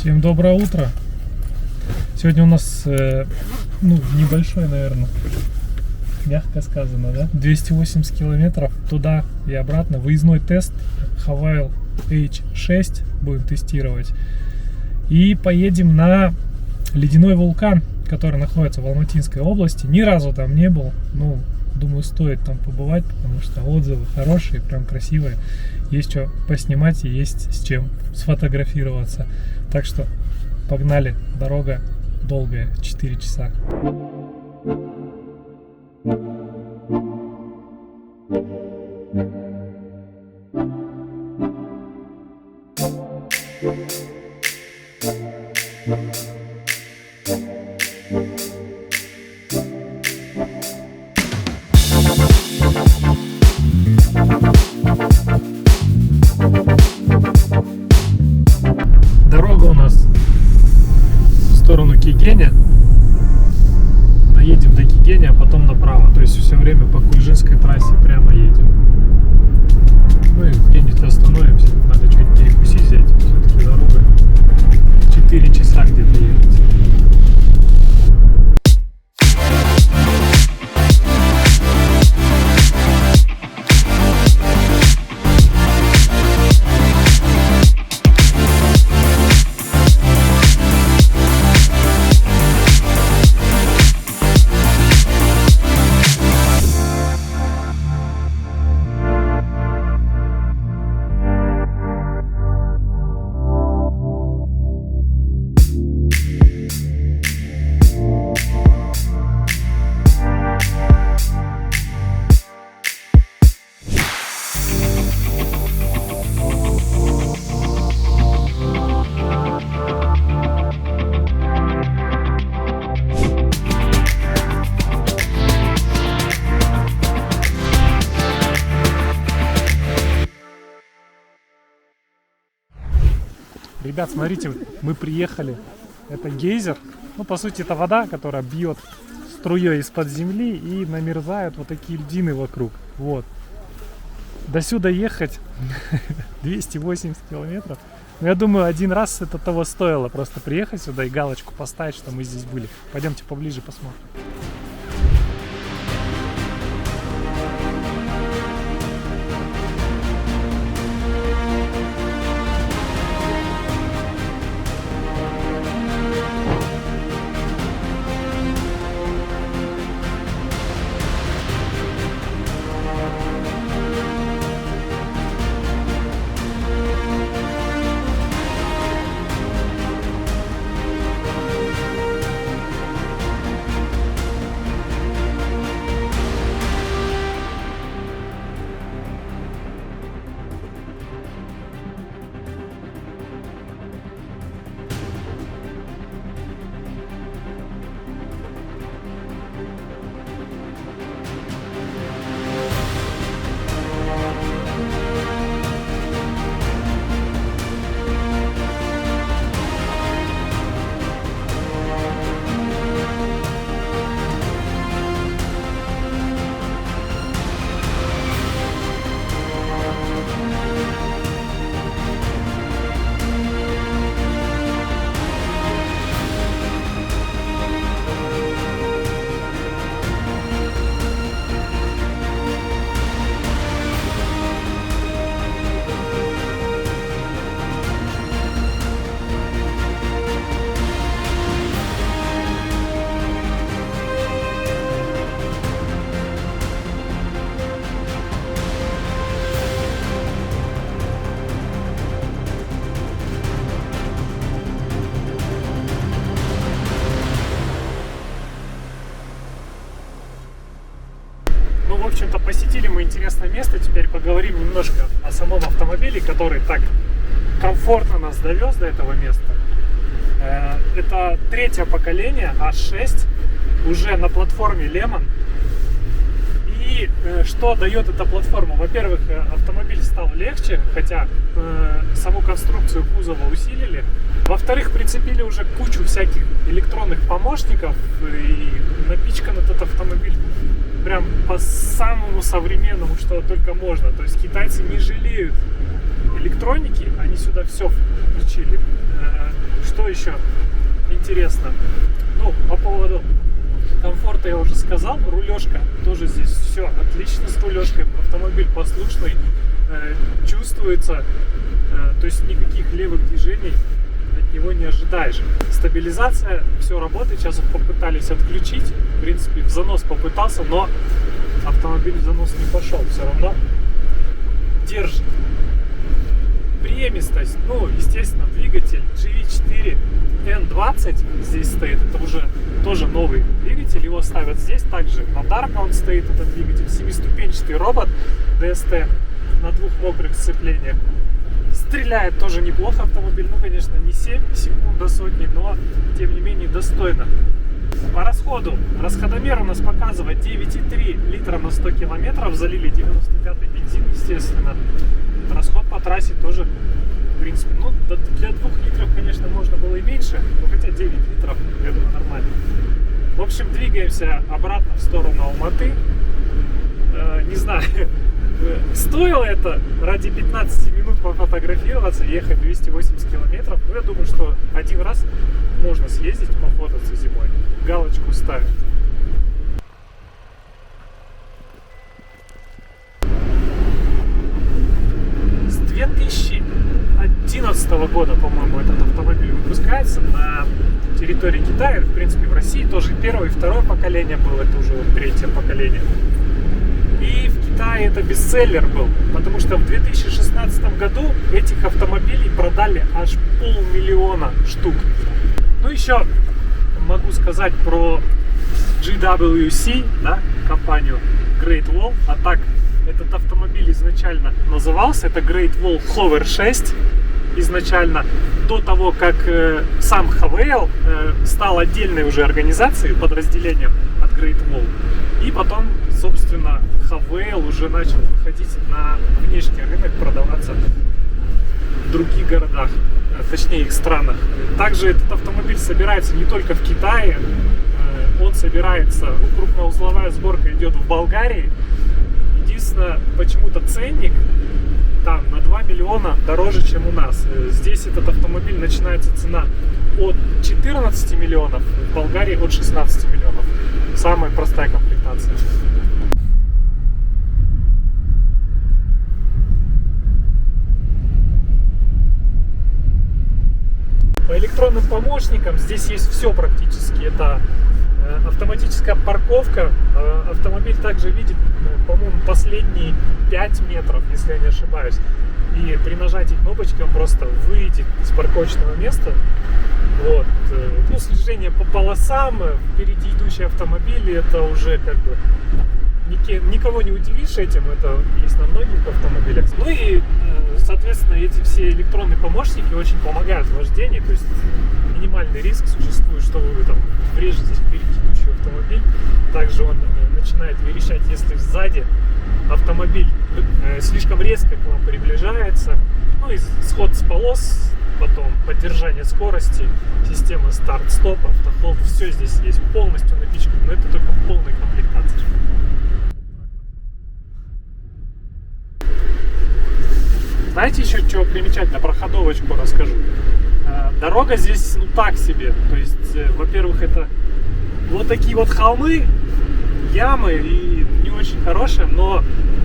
Всем доброе утро. Сегодня у нас небольшой, наверное, мягко сказано, да? 280 километров туда и обратно. Выездной тест Havail H6 будем тестировать. И поедем на ледяной вулкан, который находится в Алматинской области. Ни разу там не был. Думаю, стоит там побывать, потому что отзывы хорошие, прям красивые. Есть что поснимать и есть с чем сфотографироваться. Так что погнали. Дорога долгая, 4 часа. Дорога у нас в сторону Кегеня. Доедем до Кегеня, а потом направо. То есть все время по Кульжинской трассе прямо едем. Ну и где-нибудь остановимся. Надо что-нибудь перекусить взять. Все-таки дорога 4 часа где-то ехать. Ребят, смотрите, мы приехали. Это гейзер. По сути, это вода, которая бьет струей из-под земли и намерзают вот такие льдины вокруг. Вот. До сюда ехать 280 километров. Но я думаю, один раз это того стоило. Просто приехать сюда и галочку поставить, что мы здесь были. Пойдемте поближе посмотрим. В общем-то, посетили мы интересное место. Теперь поговорим немножко о самом автомобиле, который так комфортно нас довез до этого места. Это третье поколение H6, уже на платформе Lemon. И что дает эта платформа? Во-первых, автомобиль стал легче, хотя саму конструкцию кузова усилили. Во-вторых, прицепили уже кучу всяких электронных помощников, и напичкан этот автомобиль прям по самому современному, что только можно. То есть китайцы не жалеют электроники, они сюда все включили. Что еще интересно? Ну, по поводу комфорта я уже сказал. Рулежка тоже здесь все отлично с рулежкой. Автомобиль послушный, чувствуется, то есть никаких левых движений от него не ожидаешь. Стабилизация, все работает. Сейчас их попытались отключить. В принципе, в занос попытался, но автомобиль в занос не пошел. Все равно держит. Преемистость, ну, естественно, двигатель GV4 N20 здесь стоит. Это уже тоже новый двигатель. Его ставят здесь. Также на Dark он стоит, этот двигатель. 7-ступенчатый робот DST на 2 мокрых сцеплениях. Стреляет тоже неплохо автомобиль. Ну, конечно, не 7 секунд до сотни, но, тем не менее, достойно. По расходу. Расходомер у нас показывает 9,3 литра на 100 километров. Залили 95-й бензин, естественно. Расход по трассе тоже, в принципе, ну, для 2 литров, конечно, можно было и меньше, но хотя 9 литров, я думаю, нормально. В общем, двигаемся обратно в сторону Алматы. Не знаю, стоило это ради 15 минут пофотографироваться, ехать 280 километров. Но я думаю, что один раз можно съездить, пофотаться зимой. Галочку ставить. С 2011 года, по-моему, этот автомобиль выпускается на территории Китая. В принципе, в России тоже первое и второе поколение было, это уже вот 3-е поколение. И в Китае это бестселлер был, потому что в 2016 году этих автомобилей продали аж 500 000 штук. Ну, еще могу сказать про GWC, да, компанию Great Wall. А так этот автомобиль изначально назывался, это Great Wall Hover 6 изначально, до того, как сам Havail стал отдельной уже организацией, подразделением от Great Wall. И потом, собственно, Havail уже начал выходить на внешний рынок, продаваться в других городах, точнее их странах. Также этот автомобиль собирается не только в Китае, он собирается, ну, крупноузловая сборка идет в Болгарии. Единственное, почему-то ценник там на 2 миллиона дороже, чем у нас. Здесь этот автомобиль начинается цена от 14 миллионов, в Болгарии от 16 миллионов. Самая простая комплектация. По электронным помощникам здесь есть все практически. Это автоматическая парковка. Автомобиль также видит, по-моему, последние 5 метров, если я не ошибаюсь. И при нажатии кнопочки он просто выйдет из парковочного места. Вот. Ну, слежение по полосам, впереди идущие автомобили, это уже как бы никого не удивишь этим, это есть на многих автомобилях. Ну и, соответственно, эти все электронные помощники очень помогают в вождении, то есть минимальный риск существует, что вы там врежетесь впереди идущий автомобиль. Также он начинает верещать, если сзади автомобиль слишком резко к вам приближается. Ну и сход с полос, потом поддержание скорости, система старт-стоп, автохолд, все здесь есть полностью напичкано, но это только в полной комплектации. Знаете еще, что примечательно, про ходовочку расскажу. Дорога здесь, ну, так себе. То есть, во-первых, это вот такие вот холмы, ямы и не очень хорошие, но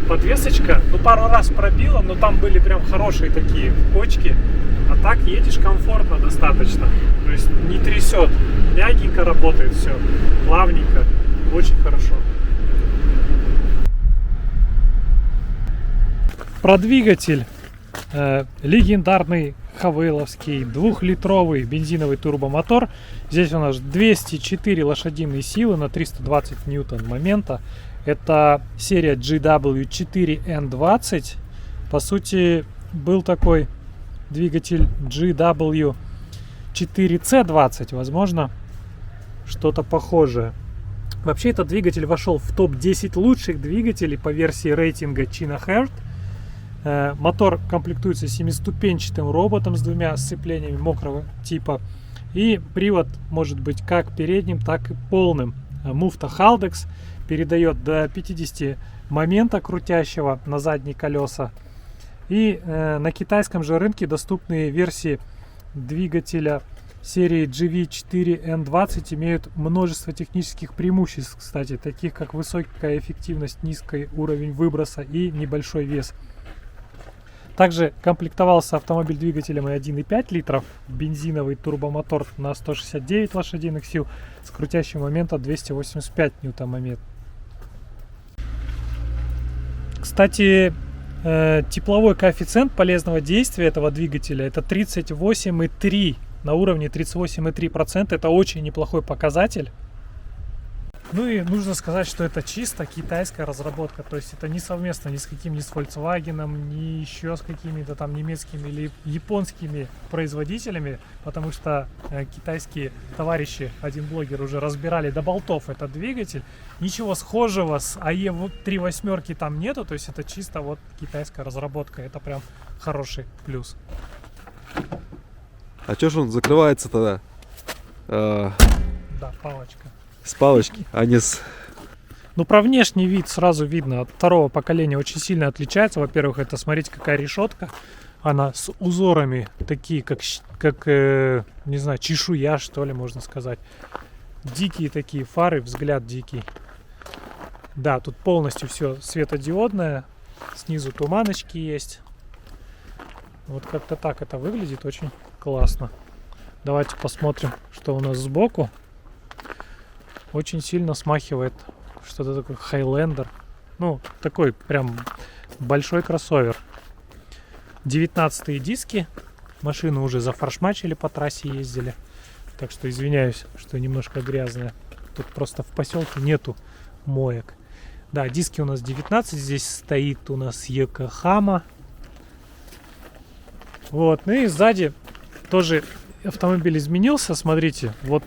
подвесочка, ну, пару раз пробила, но там были прям хорошие такие кочки. А так едешь комфортно достаточно. То есть не трясет, мягенько работает все, плавненько, очень хорошо. Про двигатель. Легендарный хавейловский 2-литровый бензиновый турбомотор. Здесь у нас 204 лошадиные силы на 320 ньютон момента. Это серия GW4N20. По сути, был такой двигатель GW4C20. Возможно, что-то похожее. Вообще, этот двигатель вошел в топ-10 лучших двигателей по версии рейтинга China-Heart. Мотор комплектуется 7-ступенчатым роботом с 2 сцеплениями мокрого типа. И привод может быть как передним, так и полным. Муфта Haldex передает до 50 момента крутящего на задние колеса. И на китайском же рынке доступны версии двигателя серии GV4N20 имеют множество технических преимуществ, кстати, таких как высокая эффективность, низкий уровень выброса и небольшой вес. Также комплектовался автомобиль двигателем 1,5 литров, бензиновый турбомотор на 169 лошадиных сил с крутящим моментом 285 ньютон-метров. Кстати, тепловой коэффициент полезного действия этого двигателя это 38,3, на уровне 38,3%. Это очень неплохой показатель. Ну и нужно сказать, что это чисто китайская разработка, то есть это не совместно ни с каким, ни с Volkswagen, ни еще с какими-то там немецкими или японскими производителями, потому что китайские товарищи, один блогер уже разбирали до болтов этот двигатель, ничего схожего с AE38 там нету, то есть это чисто вот китайская разработка, это прям хороший плюс. А чё ж он закрывается тогда? Да, палочка. С палочки, а не с... Ну, про внешний вид сразу видно, от второго поколения очень сильно отличается. Во-первых, это, смотрите, какая решетка. Она с узорами, такие, как не знаю, чешуя, что ли, можно сказать. Дикие такие фары, взгляд дикий. Да, тут полностью все светодиодное. Снизу туманочки есть. Вот как-то так это выглядит, очень классно. Давайте посмотрим, что у нас сбоку. Очень сильно смахивает что-то такое Хайлендер. Ну, такой прям большой кроссовер. 19-е диски. Машину уже зафаршмачили, по трассе ездили. Так что извиняюсь, что немножко грязная. Тут просто в поселке нету моек. Да, диски у нас 19. Здесь стоит у нас Йокохама. Вот. Ну и сзади тоже автомобиль изменился. Смотрите, вот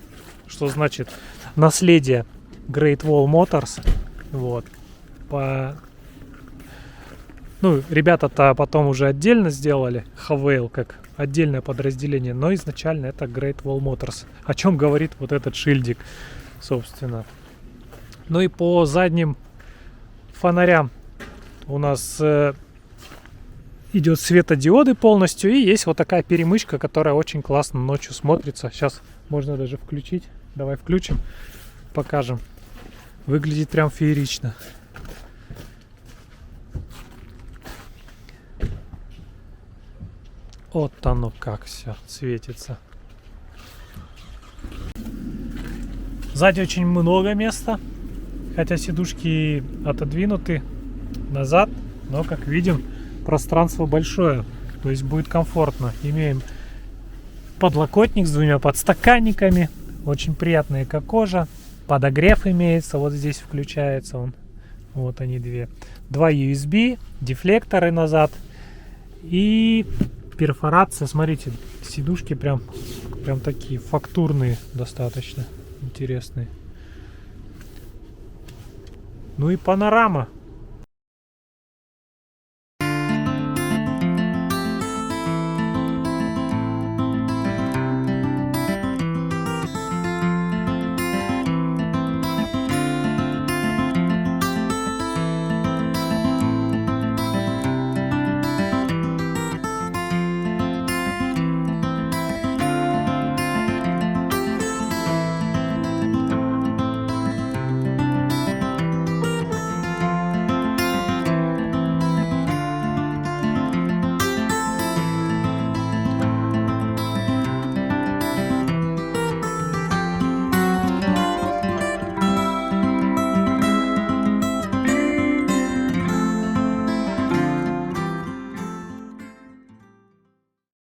что значит наследие Great Wall Motors. Вот. Ну, ребята-то потом уже отдельно сделали Havail как отдельное подразделение, но изначально это Great Wall Motors. О чем говорит вот этот шильдик, собственно. Ну и по задним фонарям у нас идет светодиоды полностью, и есть вот такая перемычка, которая очень классно ночью смотрится. Сейчас можно даже включить. Давай включим, покажем. Выглядит прям феерично. Вот оно как все светится. Сзади очень много места, хотя сидушки отодвинуты назад, но, как видим, пространство большое, то есть будет комфортно. Имеем подлокотник с двумя подстаканниками. Очень приятная эко-кожа. Подогрев имеется. Вот здесь включается он. Вот они две. Два USB. Дефлекторы назад. И перфорация. Смотрите, сидушки прям такие фактурные достаточно. Интересные. Ну и панорама.